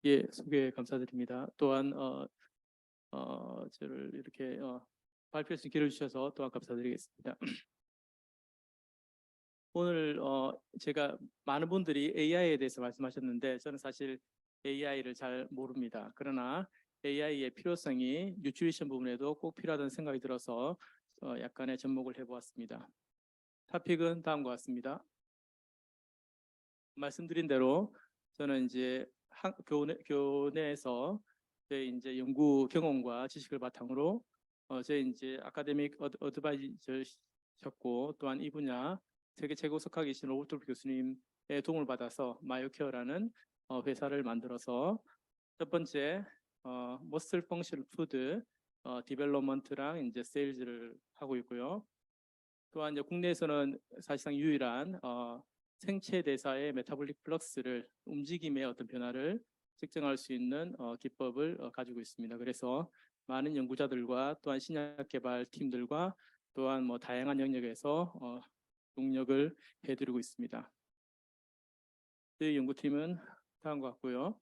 예, 소개 감사드립니다. 또한 저를 이렇게 발표할 수 있게 기회를 주셔서 또한 감사드리겠습니다. 오늘 제가 많은 분들이 AI에 대해서 말씀하셨는데 저는 사실 AI를 잘 모릅니다. 그러나 AI의 필요성이 뉴트리션 부분에도 꼭 필요하다는 생각이 들어서 약간의 접목을 해보았습니다. 토픽은 다음과 같습니다. 말씀드린 대로 저는 이제 교내에서 제 이제 연구 경험과 지식을 바탕으로 제 이제 아카데믹 어드바이저셨고 또한 이 분야 세계 최고 석학이 계신 로버트 교수님의 도움을 받아서 마이오케어라는 회사를 만들어서 첫 번째 머슬 펑션 푸드 디벨롭먼트랑 이제 세일즈를 하고 있고요. 또한 이제 국내에서는 사실상 유일한 생체 대사의 메타볼릭 플럭스를 움직임의 어떤 변화를 측정할 수 있는 기법을 가지고 있습니다. 그래서 많은 연구자들과 또한 신약 개발 팀들과 또한 뭐 다양한 영역에서 동력을 해드리고 있습니다. 저희 연구팀은 다음과 같고요.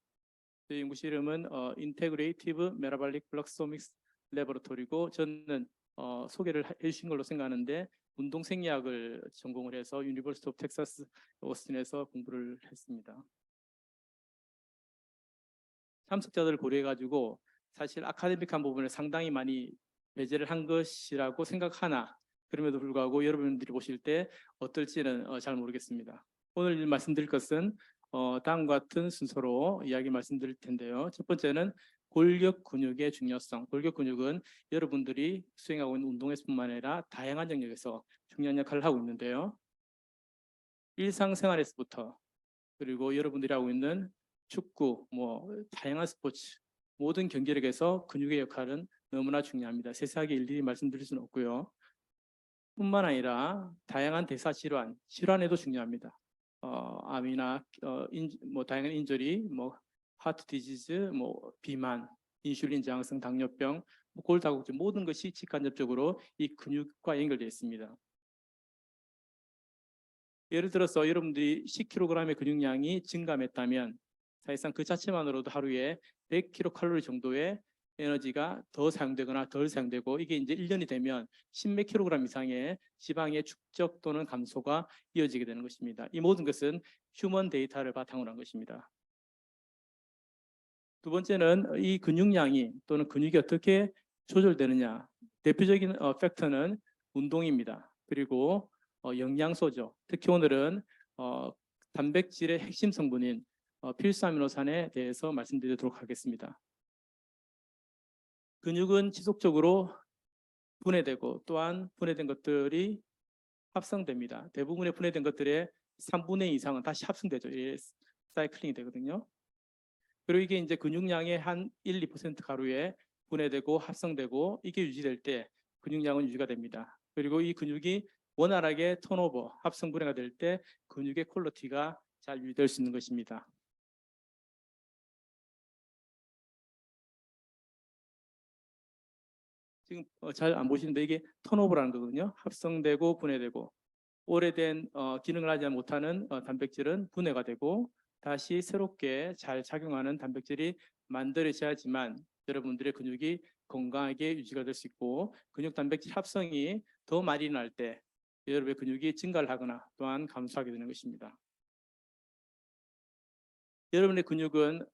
저희 연구실 이름은 인테그레이티브 메타볼릭 플럭소믹스 레버러토리고 저는 소개를 해주신 걸로 생각하는데 운동생리학을 전공을 해서 유니버시티 오브 텍사스 오스틴에서 공부를 했습니다. 참석자들을 고려해가지고 사실 아카데믹한 부분을 상당히 많이 배제를 한 것이라고 생각하나 그럼에도 불구하고 여러분들이 보실 때 어떨지는 잘 모르겠습니다. 오늘 말씀드릴 것은 다음과 같은 순서로 이야기 말씀드릴 텐데요. 첫 번째는 골격 근육의 중요성. 골격 근육은 여러분들이 수행하고 있는 운동에서뿐만 아니라 다양한 영역에서 중요한 역할을 하고 있는데요. 일상생활에서부터 그리고 여러분들이 하고 있는 축구, 뭐 다양한 스포츠, 모든 경기력에서 근육의 역할은 너무나 중요합니다. 세세하게 일일이 말씀드릴 수는 없고요. 뿐만 아니라 다양한 대사 질환에도 중요합니다. 암이나 뭐 다양한 인절이, 뭐 하트 디지즈, 뭐 비만, 인슐린 저항성 당뇨병, 뭐 골다공증 모든 것이 직간접적으로 이 근육과 연결되어 있습니다. 예를 들어서 여러분들이 10kg의 근육량이 증감했다면 사실상 그 자체만으로도 하루에 100kcal 정도의 에너지가 더 사용되거나 덜 사용되고 이게 이제 1년이 되면 10몇 kg 이상의 지방의 축적 또는 감소가 이어지게 되는 것입니다. 이 모든 것은 휴먼 데이터를 바탕으로 한 것입니다. 두 번째는 이 근육량이 또는 근육이 어떻게 조절되느냐. 대표적인 팩터는 운동입니다. 그리고 영양소죠. 특히 오늘은 단백질의 핵심 성분인 필수아미노산에 대해서 말씀드리도록 하겠습니다. 근육은 지속적으로 분해되고 또한 분해된 것들이 합성됩니다. 대부분의 분해된 것들의 3분의 2 이상은 다시 합성되죠. 사이클링이 되거든요. 그리고 이게 이제 근육량의 한 1, 2% 가루에 분해되고 합성되고 이게 유지될 때 근육량은 유지가 됩니다. 그리고 이 근육이 원활하게 턴오버, 합성 분해가 될 때 근육의 퀄리티가 잘 유지될 수 있는 것입니다. 지금 잘 안 보시는데 이게 턴오버라는 거거든요. 합성되고 분해되고 오래된 기능을 하지 못하는 단백질은 분해가 되고 다시 새롭게 잘 작용하는 단백질이 만들어져야지만 여러분들의 근육이 건강하게 유지가 될 수 있고 근육 단백질 합성이 더 많이 날 때 여러분의 근육이 증가를 하거나 또한 감소하게 되는 것입니다. 여러분의 근육은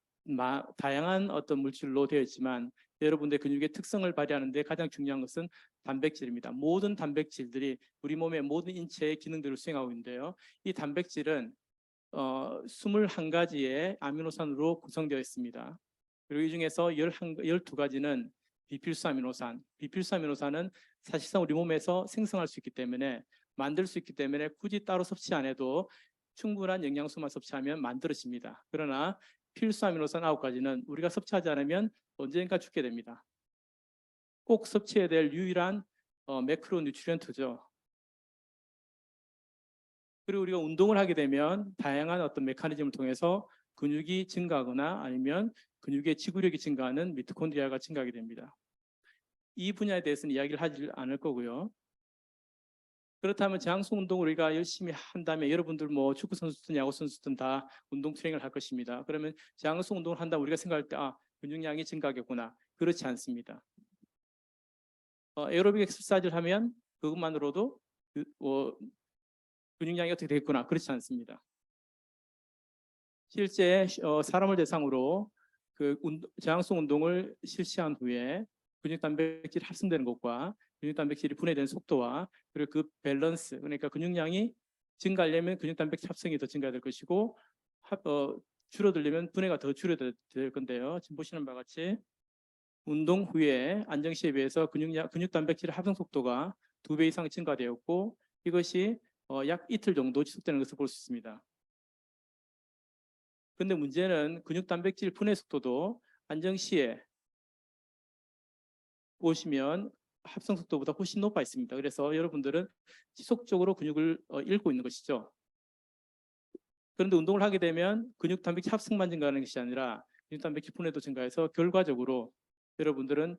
다양한 어떤 물질로 되어 있지만 여러분의 근육의 특성을 발휘하는 데 가장 중요한 것은 단백질입니다. 모든 단백질들이 우리 몸의 모든 인체의 기능들을 수행하고 있는데요. 이 단백질은 21가지의 아미노산으로 구성되어 있습니다. 그리고 이 중에서 12가지는 비필수 아미노산. 비필수 아미노산은 사실상 우리 몸에서 생성할 수 있기 때문에 만들 수 있기 때문에 굳이 따로 섭취 안 해도 충분한 영양소만 섭취하면 만들어집니다. 그러나 필수 아미노산 9가지는 우리가 섭취하지 않으면 언젠가 죽게 됩니다. 꼭 섭취해야 될 유일한 매크로 뉴트리언트죠. 그리고 우리가 운동을 하게 되면 다양한 어떤 메커니즘을 통해서 근육이 증가하거나 아니면 근육의 지구력이 증가하는 미토콘드리아가 증가하게 됩니다. 이 분야에 대해서는 이야기를 하지 않을 거고요. 그렇다면 저항성 운동을 우리가 열심히 한다면 여러분들 뭐 축구 선수든 야구 선수든 다 운동 트레이닝을 할 것입니다. 그러면 저항성 운동을 한다면 우리가 생각할 때 근육량이 증가하겠구나. 그렇지 않습니다. 에어로빅 엑서사이즈를 하면 그것만으로도 근육량이 어떻게 되겠구나. 그렇지 않습니다. 실제 사람을 대상으로 저항성 운동을 실시한 후에 근육 단백질이 합성되는 것과 근육 단백질이 분해되는 속도와 그리고 그 밸런스, 그러니까 근육량이 증가하려면 근육 단백질 합성이 더 증가될 것이고 줄어들려면 분해가 더 줄어들 건데요. 지금 보시는 바와 같이 운동 후에 안정 시에 비해서 근육 단백질 합성 속도가 2배 이상 증가되었고 이것이 약 이틀 정도 지속되는 것을 볼 수 있습니다. 근데 문제는 근육 단백질 분해 속도도 안정 시에 보시면 합성 속도보다 훨씬 높아 있습니다. 그래서 여러분들은 지속적으로 근육을 잃고 있는 것이죠. 그런데 운동을 하게 되면 근육 단백질 합성만 증가하는 것이 아니라 근육 단백질 분해도 증가해서 결과적으로 여러분들은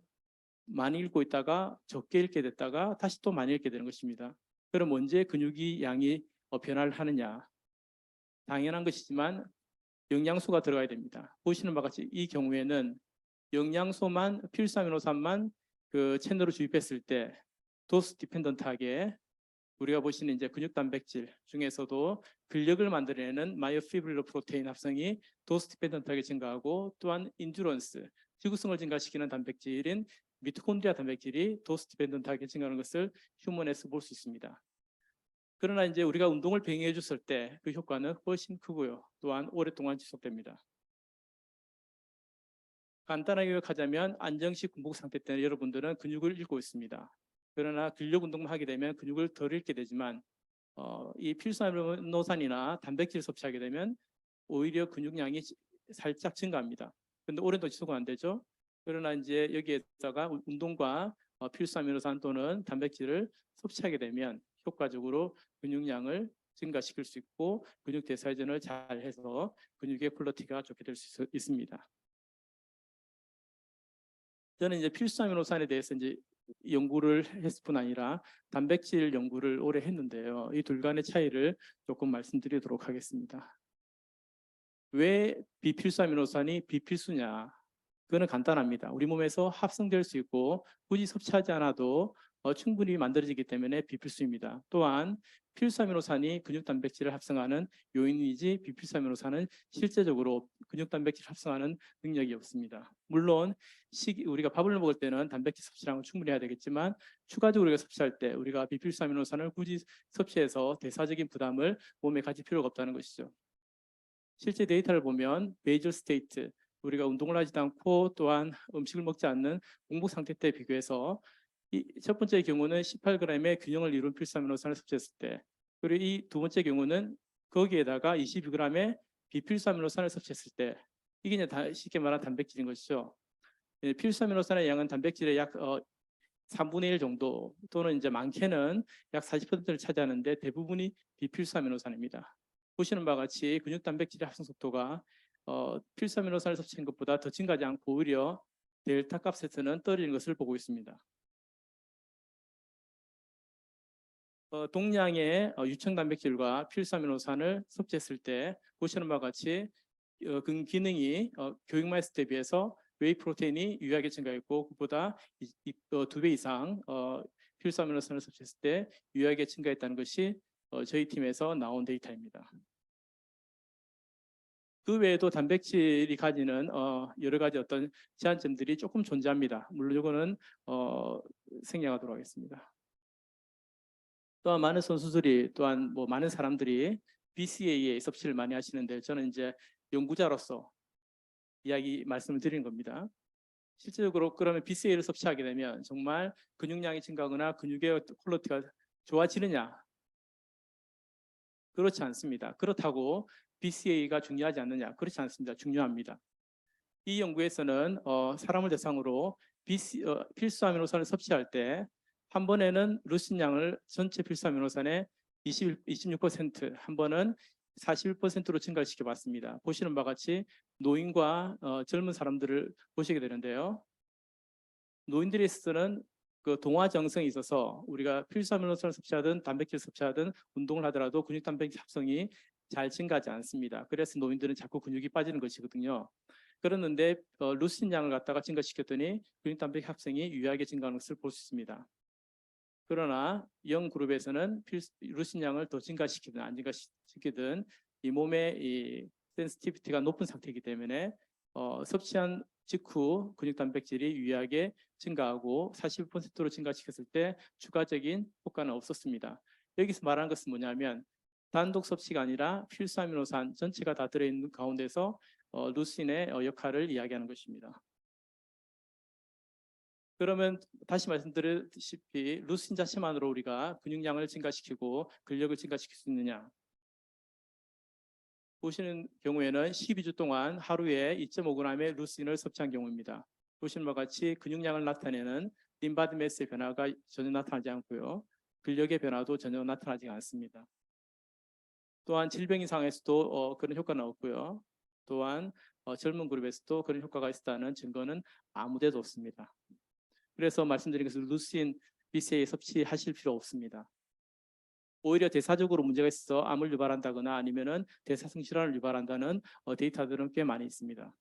많이 잃고 있다가 적게 잃게 됐다가 다시 또 많이 잃게 되는 것입니다. 그럼 언제 근육이 양이 변화를 하느냐? 당연한 것이지만 영양소가 들어가야 됩니다. 보시는 바와 같이 이 경우에는 영양소만 필수 아미노산만 그 채널로 주입했을 때 도스 디펜던트하게 우리가 보시는 이제 근육 단백질 중에서도 근력을 만들어내는 마이오피브릴러 프로테인 합성이 도스 디펜던트하게 증가하고 또한 인듀런스 지구성을 증가시키는 단백질인 미토콘드리아 단백질이 도스 디펜던트하게 증가하는 것을 휴먼에서 볼 수 있습니다. 그러나 이제 우리가 운동을 병행해 줬을 때 그 효과는 훨씬 크고요. 또한 오랫동안 지속됩니다. 간단하게 요약하자면 안정식 공복 상태 때는 여러분들은 근육을 잃고 있습니다. 그러나 근력 운동만 하게 되면 근육을 덜 잃게 되지만 이 필수 아미노산이나 단백질 섭취하게 되면 오히려 근육량이 살짝 증가합니다. 그런데 오랜 동안 지속은 안 되죠. 그러나 이제 여기에다가 운동과 필수 아미노산 또는 단백질을 섭취하게 되면 효과적으로 근육량을 증가시킬 수 있고 근육 대사회전을 잘 해서 근육의 퀄리티가 좋게 될 수 있습니다. 저는 이제 필수 아미노산에 대해서 이제 연구를 했을 뿐 아니라 단백질 연구를 오래 했는데요. 이 둘 간의 차이를 조금 말씀드리도록 하겠습니다. 왜 비필수 아미노산이 비필수냐? 그거는 간단합니다. 우리 몸에서 합성될 수 있고 굳이 섭취하지 않아도 충분히 만들어지기 때문에 비필수입니다. 또한 필수 아미노산이 근육 단백질을 합성하는 요인이지 비필수 아미노산은 실제적으로 근육 단백질 합성하는 능력이 없습니다. 물론 우리가 밥을 먹을 때는 단백질 섭취량을 충분히 해야 되겠지만 추가적으로 우리가 섭취할 때 우리가 비필수 아미노산을 굳이 섭취해서 대사적인 부담을 몸에 가질 필요가 없다는 것이죠. 실제 데이터를 보면 베이절 스테이트, 우리가 운동을 하지도 않고 또한 음식을 먹지 않는 공복 상태 때 비교해서 이 첫 번째 경우는 18g의 균형을 이룬 필수 아미노산을 섭취했을 때, 그리고 이 두 번째 경우는 거기에다가 22g의 비필수 아미노산을 섭취했을 때, 이게 이제 쉽게 말하는 단백질인 것이죠. 필수 아미노산의 양은 단백질의 약 3분의 1 정도 또는 이제 많게는 약 40%를 차지하는데 대부분이 비필수 아미노산입니다. 보시는 바와 같이 근육 단백질의 합성 속도가 필수 아미노산을 섭취한 것보다 더 증가하지 않고 오히려 델타 값에서는 떨어지는 것을 보고 있습니다. 동량의 유청 단백질과 필수 아미노산을 섭취했을 때 보시는 바와 같이 그 기능이 교육만 했을 때 비해서 웨이 프로테인이 유효하게 증가했고 그보다 2배 이상 필수 아미노산을 섭취했을 때 유효하게 증가했다는 것이 저희 팀에서 나온 데이터입니다. 그 외에도 단백질이 가지는 여러 가지 어떤 제한점들이 조금 존재합니다. 물론 이거는 생략하도록 하겠습니다. 또한 많은 선수들이 또한 뭐 많은 사람들이 BCAA 섭취를 많이 하시는데 저는 이제 연구자로서 말씀을 드리는 겁니다. 실질적으로 그러면 BCAA를 섭취하게 되면 정말 근육량이 증가하거나 근육의 퀄리티가 좋아지느냐? 그렇지 않습니다. 그렇다고 BCAA가 중요하지 않느냐? 그렇지 않습니다. 중요합니다. 이 연구에서는 사람을 대상으로 필수 아미노산을 섭취할 때 한 번에는 루신량을 전체 필수 아미노산의 26%, 한 번은 41%로 증가를 시켜봤습니다. 보시는 바와 같이 노인과 젊은 사람들을 보시게 되는데요. 노인들에 있어서는 그 동화 정성이 있어서 우리가 필수아미노산을 섭취하든 단백질 섭취하든 운동을 하더라도 근육 단백질 합성이 잘 증가하지 않습니다. 그래서 노인들은 자꾸 근육이 빠지는 것이거든요. 그랬는데 루신 양을 갖다가 증가시켰더니 근육 단백질 합성이 유의하게 증가하는 것을 볼 수 있습니다. 그러나 영 그룹에서는 루신 양을 더 증가시키든 안 증가시키든 이 몸의 이 센시티비티가 높은 상태이기 때문에 섭취한 직후 근육 단백질이 유의하게 증가하고 41%로 증가시켰을 때 추가적인 효과는 없었습니다. 여기서 말하는 것은 뭐냐면 단독 섭취가 아니라 필수 아미노산 전체가 다 들어있는 가운데서 루신의 역할을 이야기하는 것입니다. 그러면 다시 말씀드렸다시피 루신 자체만으로 우리가 근육량을 증가시키고 근력을 증가시킬 수 있느냐? 보시는 경우에는 12주 동안 하루에 2.5g의 루신을 섭취한 경우입니다. 보시는 바와 같이 근육량을 나타내는 림바드 매스의 변화가 전혀 나타나지 않고요. 근력의 변화도 전혀 나타나지 않습니다. 또한 질병 이상에서도 그런 효과는 없고요. 또한 젊은 그룹에서도 그런 효과가 있다는 증거는 아무데도 없습니다. 그래서 말씀드린 것은 루신, BCAA 섭취하실 필요 없습니다. 오히려 대사적으로 문제가 있어 암을 유발한다거나 아니면은 대사성 질환을 유발한다는 데이터들은 꽤 많이 있습니다.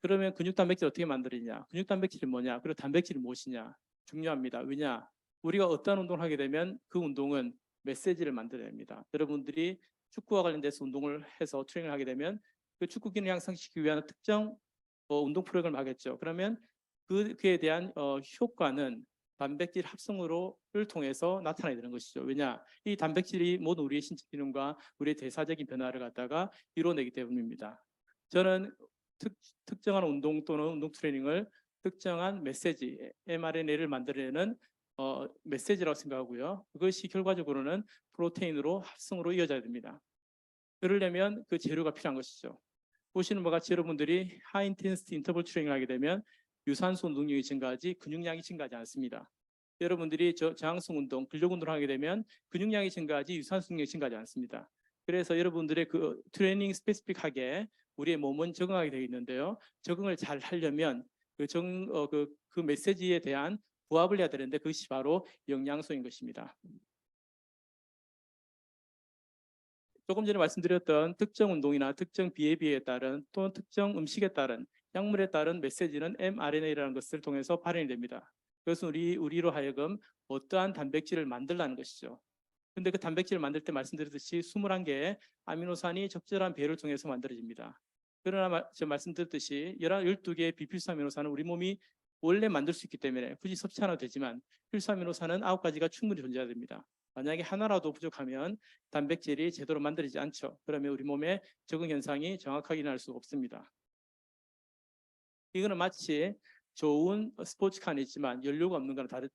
그러면 근육 단백질 어떻게 만들느냐? 근육 단백질이 뭐냐? 그리고 단백질이 무엇이냐? 중요합니다. 왜냐? 우리가 어떤 운동을 하게 되면 그 운동은 메시지를 만들어야 됩니다. 여러분들이 축구와 관련돼서 운동을 해서 트레이닝을 하게 되면 그 축구 기능 향상시키기 위한 특정 운동 프로그램을 하겠죠. 그러면 그에 대한 효과는 단백질 합성으로를 통해서 나타나야 되는 것이죠. 왜냐? 이 단백질이 모든 우리의 신체 기능과 우리의 대사적인 변화를 갖다가 이루어내기 때문입니다. 저는 특정한 운동 또는 운동 트레이닝을 특정한 메시지, mRNA를 만들어내는 메시지라고 생각하고요. 그것이 결과적으로는 프로테인으로 합성으로 이어져야 됩니다. 그러려면 그 재료가 필요한 것이죠. 보시는 바와 같이 여러분들이 하이 인텐시티 인터벌 트레이닝을 하게 되면 유산소 운동량이 증가하지 근육량이 증가하지 않습니다. 여러분들이 저항성 운동, 근력 운동을 하게 되면 근육량이 증가하지 유산소 운동량이 증가하지 않습니다. 그래서 여러분들의 그 트레이닝 스페시픽하게 우리의 몸은 적응하게 되어 있는데요. 적응을 잘 하려면 그 메시지에 대한 부합을 해야 되는데 그것이 바로 영양소인 것입니다. 조금 전에 말씀드렸던 특정 운동이나 특정 BAB에 따른 또는 특정 음식에 따른 약물에 따른 메시지는 mRNA라는 것을 통해서 발현이 됩니다. 그것은 우리로 하여금 어떠한 단백질을 만들라는 것이죠. 근데 그 단백질을 만들 때 말씀드렸듯이 21개의 아미노산이 적절한 배열을 통해서 만들어집니다. 그러나 제가 말씀드렸듯이 12개의 비필수 아미노산은 우리 몸이 원래 만들 수 있기 때문에 굳이 섭취 하나 되지만 필수 아미노산은 9가지가 충분히 존재해야 됩니다. 만약에 하나라도 부족하면 단백질이 제대로 만들어지지 않죠. 그러면 우리 몸의 적응 현상이 정확하게 일어날 수 없습니다. 이거는 마치 좋은 스포츠카는 있지만 연료가 없는 거는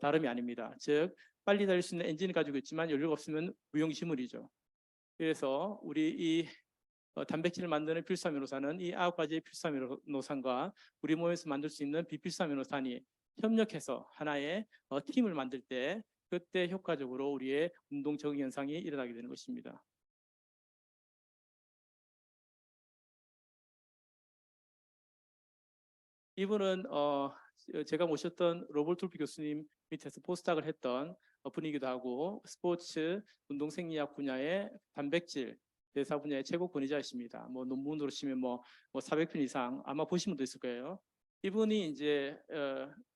다름이 아닙니다. 즉 빨리 달릴 수 있는 엔진을 가지고 있지만 연료가 없으면 무용지물이죠. 그래서 우리 이 단백질을 만드는 필수아미노산은 이 9가지의 필수아미노산과 우리 몸에서 만들 수 있는 비필수아미노산이 협력해서 하나의 팀을 만들 때 그때 효과적으로 우리의 운동 적응 현상이 일어나게 되는 것입니다. 이분은 제가 모셨던 로볼톨피 교수님 밑에서 포스닥을 했던 분이기도 하고 스포츠 운동 생리학 분야의 단백질 대사 분야의 최고 권위자이십니다. 뭐 논문으로 치면 뭐 400편 이상 아마 보신 분도 있을 거예요. 이분이 이제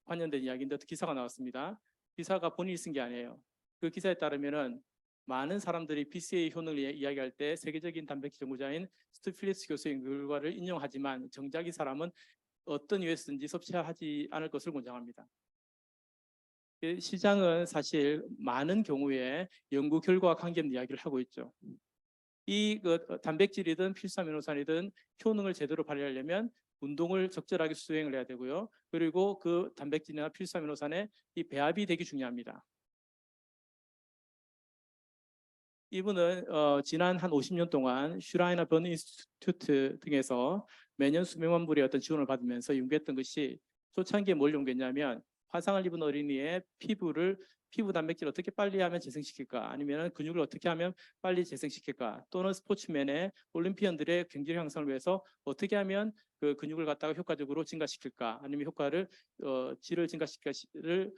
관련된 이야기인데 기사가 나왔습니다. 기사가 본인이 쓴 게 아니에요. 그 기사에 따르면은 많은 사람들이 BCAA 효능을 이야기할 때 세계적인 단백질 연구자인 스티브 필립스 교수의 결과를 인용하지만 정작 이 사람은 어떤 이유에서든지 섭취하지 않을 것을 권장합니다. 시장은 사실 많은 경우에 연구 결과와 관계없는 이야기를 하고 있죠. 이 단백질이든 필수아미노산이든 효능을 제대로 발휘하려면 운동을 적절하게 수행을 해야 되고요. 그리고 그 단백질이나 필수아미노산의 이 배합이 되게 중요합니다. 이분은 지난 한 50년 동안 슈라이너 번 인스티튜트 등에서 매년 수백만 불의 어떤 지원을 받으면서 연구했던 것이 초창기에 뭘 연구했냐면 화상을 입은 어린이의 피부를 피부 단백질을 어떻게 빨리 하면 재생시킬까? 아니면 근육을 어떻게 하면 빨리 재생시킬까? 또는 스포츠맨의 올림피언들의 경기력 향상을 위해서 어떻게 하면 그 근육을 갖다가 효과적으로 증가시킬까? 아니면 효과를 질을 증가시킬까를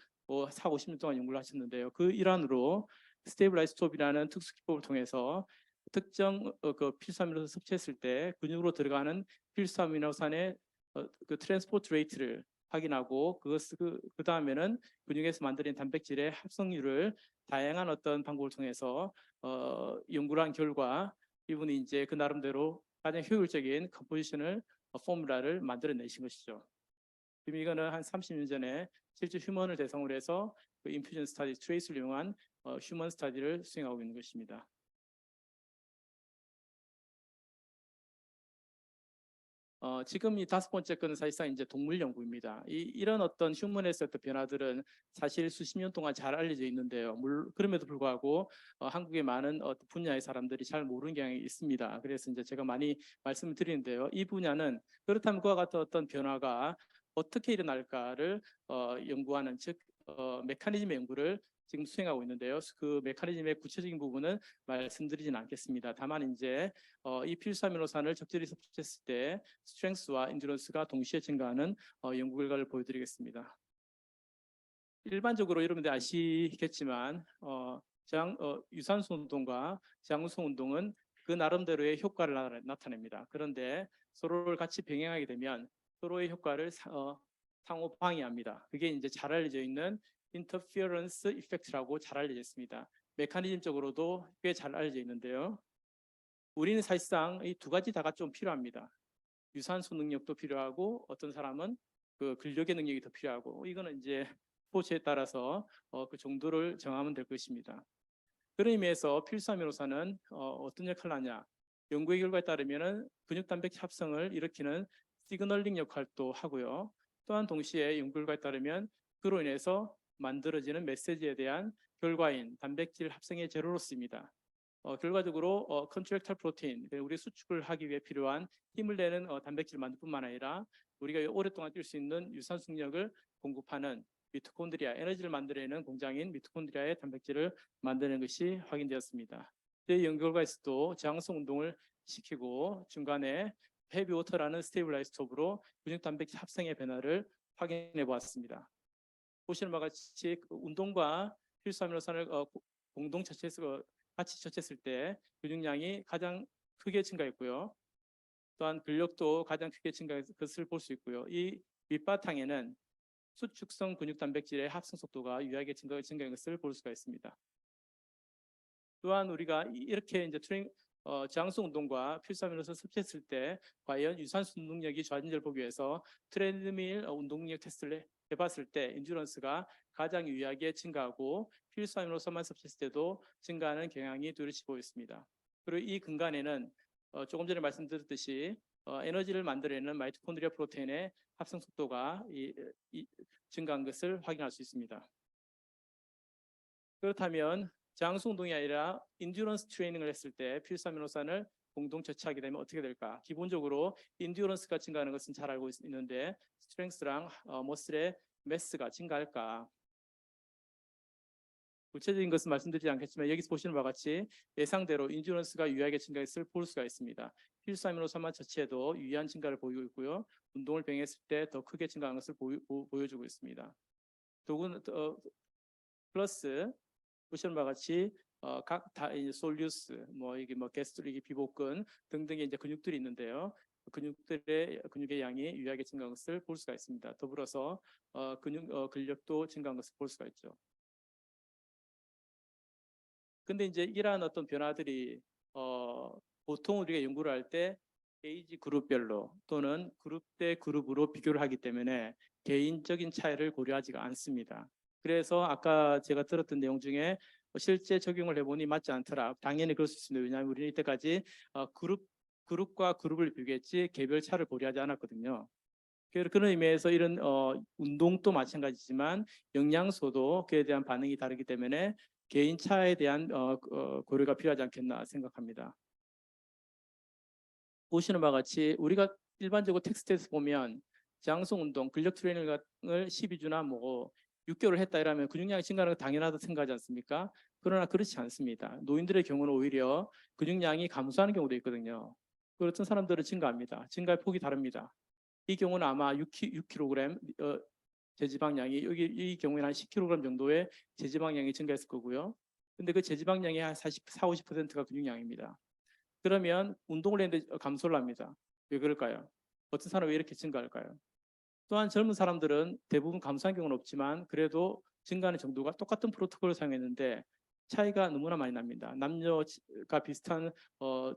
4, 50년 동안 연구를 하셨는데요. 그 일환으로 스테이블라이즈톱이라는 특수 기법을 통해서 특정 그 필수아미노산 섭취했을 때 근육으로 들어가는 필수아미노산의 그 트랜스포트 레이트를 확인하고 그 다음에는 근육에서 만들어낸 단백질의 합성률을 다양한 어떤 방법을 통해서 연구를 한 결과 이분이 이제 그 나름대로 가장 효율적인 컴포지션을 포뮬라를 만들어내신 것이죠. 지금 이거는 한 30년 전에 실제 휴먼을 대상으로 해서 그 인퓨전 스타디 트레이스를 이용한 휴먼 스타디를 수행하고 있는 것입니다. 지금 이 다섯 번째 건은 사실상 이제 동물 연구입니다. 이런 어떤 휴먼에서 어떤 변화들은 사실 수십 년 동안 잘 알려져 있는데요. 그럼에도 불구하고 한국의 많은 분야의 사람들이 잘 모르는 경향이 있습니다. 그래서 이제 제가 많이 말씀을 드리는데요. 이 분야는 그렇다면 그와 같은 어떤 변화가 어떻게 일어날까를 연구하는 즉 메커니즘의 연구를 지금 수행하고 있는데요. 그 메커니즘의 구체적인 부분은 말씀드리지는 않겠습니다. 다만 이제 이 필수아미노산을 적절히 섭취했을 때 스트렝스와 인듀런스가 동시에 증가하는 연구 결과를 보여드리겠습니다. 일반적으로 여러분들 아시겠지만 유산소 운동과 저항성 운동은 그 나름대로의 효과를 나타냅니다. 그런데 서로를 같이 병행하게 되면 서로의 효과를 상호 방해합니다. 그게 이제 잘 알려져 있는 인터피어런스 이펙트라고 잘 알려져 있습니다. 메커니즘적으로도 꽤 잘 알려져 있는데요. 우리는 사실상 이 두 가지 다가 좀 필요합니다. 유산소 능력도 필요하고 어떤 사람은 그 근력의 능력이 더 필요하고 이거는 이제 스포츠에 따라서 그 정도를 정하면 될 것입니다. 그런 의미에서 필수아미노산은 어떤 역할을 하냐? 연구의 결과에 따르면 근육 단백질 합성을 일으키는 시그널링 역할도 하고요. 또한 동시에 연구 결과에 따르면 그로 인해서 만들어지는 메시지에 대한 결과인 단백질 합성의 제로로스입니다. 결과적으로 컨트랙탈 프로테인, 우리 수축을 하기 위해 필요한 힘을 내는 단백질 만들 뿐만 아니라 우리가 오랫동안 뛸 수 있는 유산소 능력을 공급하는 미토콘드리아, 에너지를 만들어내는 공장인 미토콘드리아의 단백질을 만드는 것이 확인되었습니다. 이 연구 결과에서도 저항성 운동을 시키고 중간에 헤비워터라는 스테이블라이즈톱으로 근육 단백질 합성의 변화를 확인해 보았습니다. 보시는 바와 같이 운동과 필수아미노산을 공동 처치해서 같이 처치했을 때 근육량이 가장 크게 증가했고요. 또한 근력도 가장 크게 증가한 것을 볼 수 있고요. 이 밑바탕에는 수축성 근육 단백질의 합성 속도가 유의하게 증가한 것을 볼 수가 있습니다. 또한 우리가 이렇게 이제 저항성 운동과 필수아미노산 섭취했을 때 과연 유산소 능력이 좋아진지를 보기 위해서 트레드밀 운동 능력 테스트를 해봤을 때 인듀런스가 가장 유의하게 증가하고 필수아미노산만 섭취했을 때도 증가하는 경향이 뚜렷이 보였습니다. 그리고 이 근간에는 조금 전에 말씀드렸듯이 에너지를 만들어내는 마이토콘드리아 프로테인의 합성 속도가 증가한 것을 확인할 수 있습니다. 그렇다면 저항성 운동이 아니라 인듀런스 트레이닝을 했을 때 필수아미노산을 공동 처치하게 되면 어떻게 될까? 기본적으로 인듀런스가 증가하는 것은 잘 알고 있는데 스트렝스랑 머슬의 매스가 증가할까? 구체적인 것은 말씀드리지 않겠지만 여기서 보시는 바와 같이 예상대로 인듀런스가 유의하게 증가했을 볼 수가 있습니다. 필수아미노산만 처치해도 유의한 증가를 보이고 있고요. 운동을 병행했을 때 더 크게 증가한 것을 보여주고 있습니다. 플러스 보시는 바와 같이 솔루스, 이게 게스트릭, 비복근 등등의 이제 근육들이 있는데요. 근육의 양이 유의하게 증가한 것을 볼 수가 있습니다. 더불어서 근력도 증가한 것을 볼 수가 있죠. 근데 이제 이러한 어떤 변화들이 보통 우리가 연구를 할 때 에이지 그룹별로 또는 그룹 대 그룹으로 비교를 하기 때문에 개인적인 차이를 고려하지가 않습니다. 그래서 아까 제가 들었던 내용 중에 실제 적용을 해보니 맞지 않더라. 당연히 그럴 수 있습니다. 왜냐하면 우리는 이때까지 그룹과 그룹을 비교했지 개별 차를 고려하지 않았거든요. 그런 의미에서 이런 운동도 마찬가지지만 영양소도 그에 대한 반응이 다르기 때문에 개인 차에 대한 고려가 필요하지 않겠나 생각합니다. 보시는 바와 같이 우리가 일반적으로 텍스트에서 보면 저항성 운동, 근력 트레이닝을 12주나 6개월 했다 이러면 근육량이 증가하는 건 당연하다고 생각하지 않습니까? 그러나 그렇지 않습니다. 노인들의 경우는 오히려 근육량이 감소하는 경우도 있거든요. 어떤 사람들은 증가합니다. 증가의 폭이 다릅니다. 이 경우는 아마 6kg 제지방량이 여기 이 경우에는 한 10kg 정도의 제지방량이 증가했을 거고요. 근데 그 제지방량이 한 44, 50%가 근육량입니다. 그러면 운동을 했는데 감소를 합니다. 왜 그럴까요? 어떤 사람은 왜 이렇게 증가할까요? 또한 젊은 사람들은 대부분 감소한 경우는 없지만 그래도 증가하는 정도가 똑같은 프로토콜을 사용했는데 차이가 너무나 많이 납니다. 남녀가 비슷한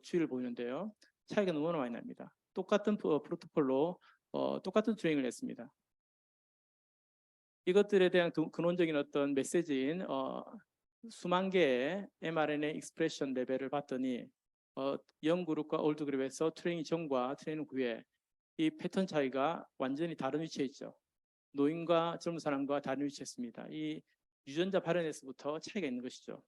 추이를 보이는데요. 차이가 너무나 많이 납니다. 똑같은 프로토콜로 똑같은 트레이닝을 했습니다. 이것들에 대한 근원적인 어떤 메시지인 수만 개의 mRNA 익스프레션 레벨을 봤더니 영 그룹과 올드 그룹에서 트레이닝 전과 트레이닝 후에 이 패턴 차이가 완전히 다른 위치에 있죠. 노인과 젊은 사람과 다른 위치에 있습니다. 이 유전자 발현에서부터 차이가 있는 것이죠.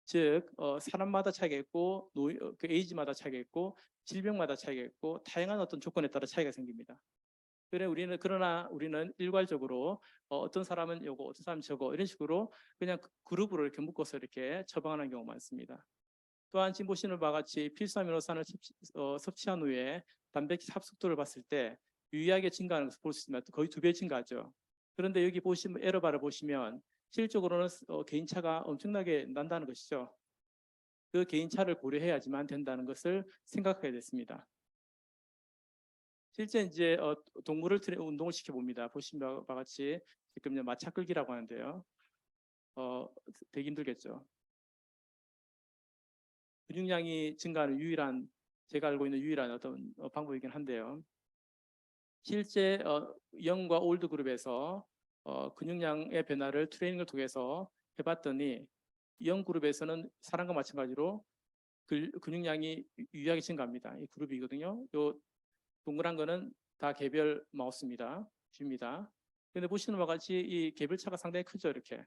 즉 사람마다 차이가 있고 그 에이지마다 차이가 있고 질병마다 차이가 있고 다양한 어떤 조건에 따라 차이가 생깁니다. 그러나 우리는 일괄적으로 어떤 사람은 요거, 어떤 사람은 저거 이런 식으로 그냥 그룹으로 이렇게 묶어서 이렇게 처방하는 경우가 많습니다. 또한 지금 보시는 바와 같이 필수아미노산을 섭취한 후에 단백질 합숙도를 봤을 때 유의하게 증가하는 것을 볼 수 있습니다. 거의 2배 증가하죠. 그런데 여기 보시면 에러바를 보시면 실질적으로는 개인차가 엄청나게 난다는 것이죠. 그 개인차를 고려해야지만 된다는 것을 생각하게 됐습니다. 실제 이제 동물을 운동을 시켜봅니다. 보시는 바와 같이 지금 마차 끌기라고 하는데요. 되게 힘들겠죠. 근육량이 증가하는 유일한 제가 알고 있는 유일한 어떤 방법이긴 한데요. 실제 영과 올드 그룹에서 근육량의 변화를 트레이닝을 통해서 해봤더니 영 그룹에서는 사람과 마찬가지로 근육량이 유의하게 증가합니다. 이 그룹이거든요. 요 동그란 거는 다 개별 마우스입니다. 쥐입니다. 근데 보시는 바와 같이 이 개별차가 상당히 크죠, 이렇게.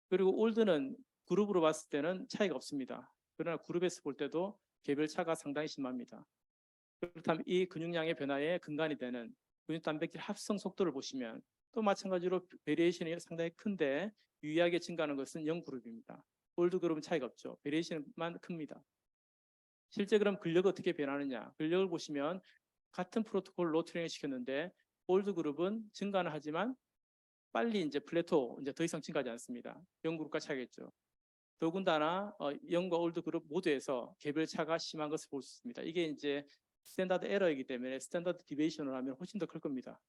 그리고 올드는 그룹으로 봤을 때는 차이가 없습니다. 그러나 그룹에서 볼 때도 개별차가 상당히 심합니다. 그렇다면 이 근육량의 변화에 근간이 되는 근육 단백질 합성 속도를 보시면 또 마찬가지로 베리에이션이 상당히 큰데 유의하게 증가하는 것은 0그룹입니다. 올드 그룹은 차이가 없죠. 베리에이션만 큽니다. 실제 그럼 근력이 어떻게 변하느냐? 근력을 보시면 같은 프로토콜로 트레이닝 시켰는데 올드 그룹은 증가는 하지만 빨리 이제 플래토 이제 더 이상 증가하지 않습니다. 0그룹과 차이겠죠. 더군다나 0과 올드 그룹 모두에서 개별차가 심한 것을 볼 수 있습니다. 이게 이제 스탠다드 에러이기 때문에 스탠다드 디베이션을 하면 훨씬 더 클 겁니다.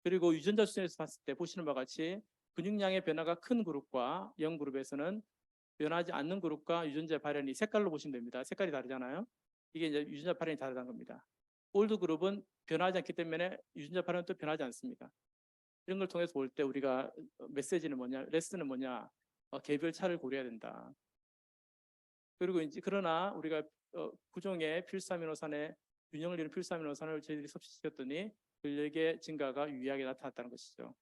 그리고 유전자 수준에서 봤을 때 보시는 바와 같이 근육량의 변화가 큰 그룹과 0그룹에서는 변하지 않는 그룹과 유전자 발현이 색깔로 보시면 됩니다. 색깔이 다르잖아요. 이게 이제 유전자 발현이 다르다는 겁니다. 올드 그룹은 변하지 않기 때문에 유전자 발현은 또 변하지 않습니다. 이런 걸 통해서 볼 때 우리가 메시지는 뭐냐, 레슨은 뭐냐, 개별 차를 고려해야 된다. 그리고 이제 그러나 우리가 구종의 필수아미노산의 균형을 이루는 필수아미노산을 저희들이 섭취시켰더니 근력의 증가가 유의하게 나타났다는 것이죠.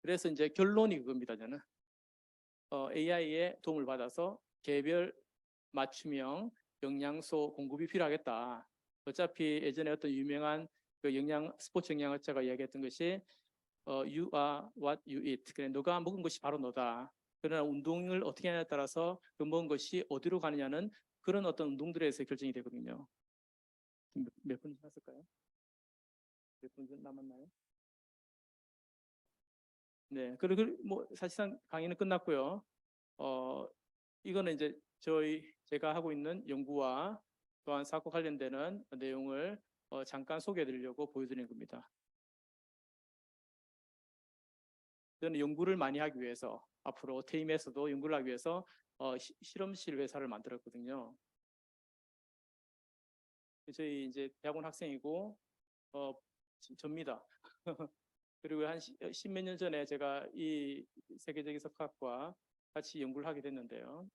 그래서 이제 결론이 그겁니다. 저는 AI의 도움을 받아서 개별 맞춤형 영양소 공급이 필요하겠다. 어차피 예전에 어떤 유명한 그 스포츠 영양학자가 이야기했던 것이 you are what you eat. 그래 너가 먹은 것이 바로 너다. 그러나 운동을 어떻게 하냐에 따라서 그 먹은 것이 어디로 가느냐는 그런 어떤 운동들에서 결정이 되거든요. 몇 분 지났을까요? 몇 분 남았나요? 네, 그리고 뭐 사실상 강의는 끝났고요. 이거는 이제 제가 하고 있는 연구와 또한 사고 관련되는 내용을 잠깐 소개해드리려고 보여드리는 겁니다. 저는 연구를 많이 하기 위해서 앞으로 테임에서도 연구를 하기 위해서 실험실 회사를 만들었거든요. 저희 이제 대학원 학생이고 접니다. 그리고 한 십몇 년 전에 제가 이 세계적인 석학과 같이 연구를 하게 됐는데요.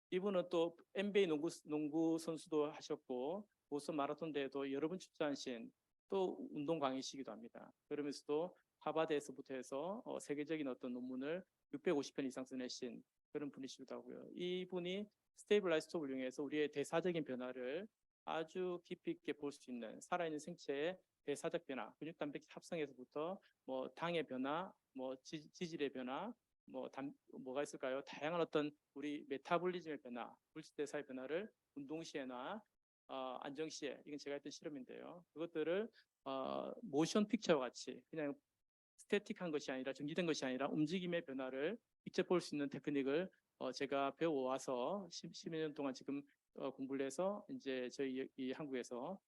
이분은 또 NBA 농구 선수도 하셨고 보스턴 마라톤 대회도 여러 번 출전하신 또 운동 강의시기도 합니다. 그러면서도 하버드에서부터 해서 세계적인 어떤 논문을 650편 이상 써내신 그런 분이시기도 하고요. 이분이 스테이블라이즈 톱을 이용해서 우리의 대사적인 변화를 아주 깊이 있게 볼 수 있는 살아있는 생체의 배사적 변화, 근육 단백질 합성에서부터 뭐 당의 변화, 뭐 지질의 변화, 뭐가 있을까요? 다양한 어떤 우리 메타볼리즘의 변화, 물질대사의 변화를 운동 시에나 안정 시에, 이건 제가 했던 실험인데요. 그것들을 모션 픽처와 같이 그냥 스태틱한 것이 아니라 정지된 것이 아니라 움직임의 변화를 직접 볼 수 있는 테크닉을 제가 배워와서 10여 년 동안 지금 공부를 해서 이제 저희 이 한국에서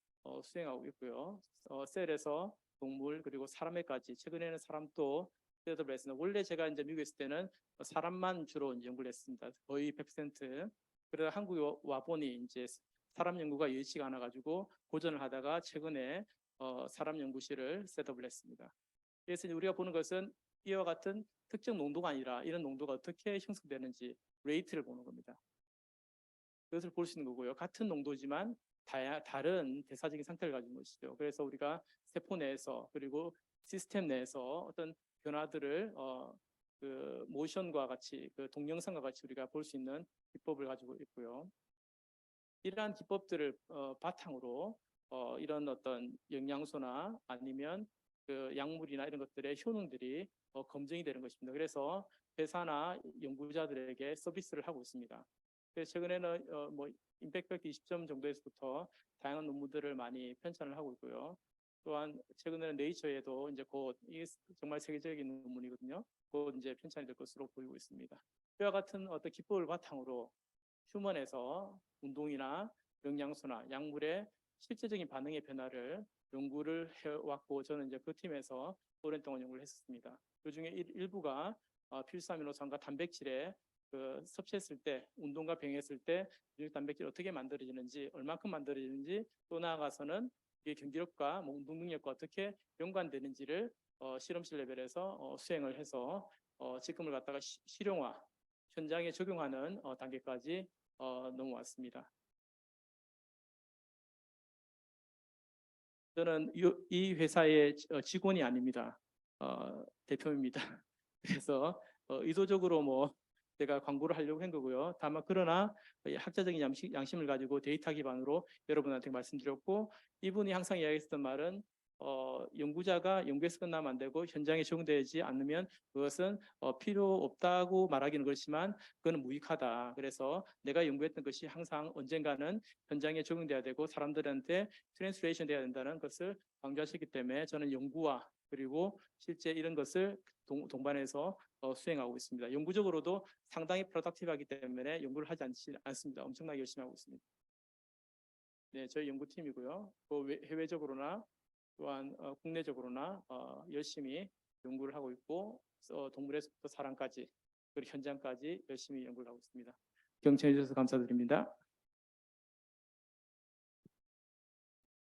수행하고 있고요. 셀에서 동물 그리고 사람에까지 최근에는 사람도 셋업을 했습니다. 원래 제가 이제 미국에 있을 때는 사람만 주로 이제 연구를 했습니다. 거의 100%. 그러다 한국에 와 보니 이제 사람 연구가 여의치가 않아 가지고 고전을 하다가 최근에 사람 연구실을 셋업을 했습니다. 그래서 우리가 보는 것은 이와 같은 특정 농도가 아니라 이런 농도가 어떻게 형성되는지 레이트를 보는 겁니다. 그것을 볼 수 있는 거고요. 같은 농도지만 다른 대사적인 상태를 가진 것이죠. 그래서 우리가 세포 내에서 그리고 시스템 내에서 어떤 변화들을 그 모션과 같이 그 동영상과 같이 우리가 볼 수 있는 기법을 가지고 있고요. 이러한 기법들을 바탕으로 이런 어떤 영양소나 아니면 그 약물이나 이런 것들의 효능들이 검증이 되는 것입니다. 그래서 회사나 연구자들에게 서비스를 하고 있습니다. 그래서 최근에는 뭐 임팩트 20점 정도에서부터 다양한 논문들을 많이 편찬을 하고 있고요. 또한 최근에는 네이처에도 이제 곧 이게 정말 세계적인 논문이거든요. 곧 이제 편찬이 될 것으로 보이고 있습니다. 이와 같은 어떤 기법을 바탕으로 휴먼에서 운동이나 영양소나 약물의 실제적인 반응의 변화를 연구를 해왔고 저는 이제 그 팀에서 오랜 동안 연구를 했었습니다. 그 중에 일부가 필수아미노산과 단백질의 그 섭취했을 때 운동과 병행했을 때 근육 단백질 어떻게 만들어지는지 얼마큼 만들어지는지 또 나아가서는 이게 경기력과 뭐 운동 능력과 어떻게 연관되는지를 실험실 레벨에서 수행을 해서 지금을 갖다가 실용화 현장에 적용하는 단계까지 넘어왔습니다. 저는 이 회사의 직원이 아닙니다. 대표입니다. 그래서 의도적으로 뭐 제가 광고를 하려고 한 거고요. 다만 그러나 학자적인 양심을 가지고 데이터 기반으로 여러분한테 말씀드렸고 이분이 항상 이야기했던 말은 연구자가 연구에서 끝나면 안 되고 현장에 적용되지 않으면 그것은 필요 없다고 말하기는 그렇지만 그건 무익하다. 그래서 내가 연구했던 것이 항상 언젠가는 현장에 적용돼야 되고 사람들한테 트랜스레이션 돼야 된다는 것을 강조하셨기 때문에 저는 연구와 그리고 실제 이런 것을 동반해서 수행하고 있습니다. 연구적으로도 상당히 프로덕티브하기 때문에 연구를 하지 않습니다. 엄청나게 열심히 하고 있습니다. 네, 저희 연구팀이고요. 또 해외적으로나 또한 국내적으로나 열심히 연구를 하고 있고 동물에서부터 사람까지 그리고 현장까지 열심히 연구를 하고 있습니다. 경청해 주셔서 감사드립니다.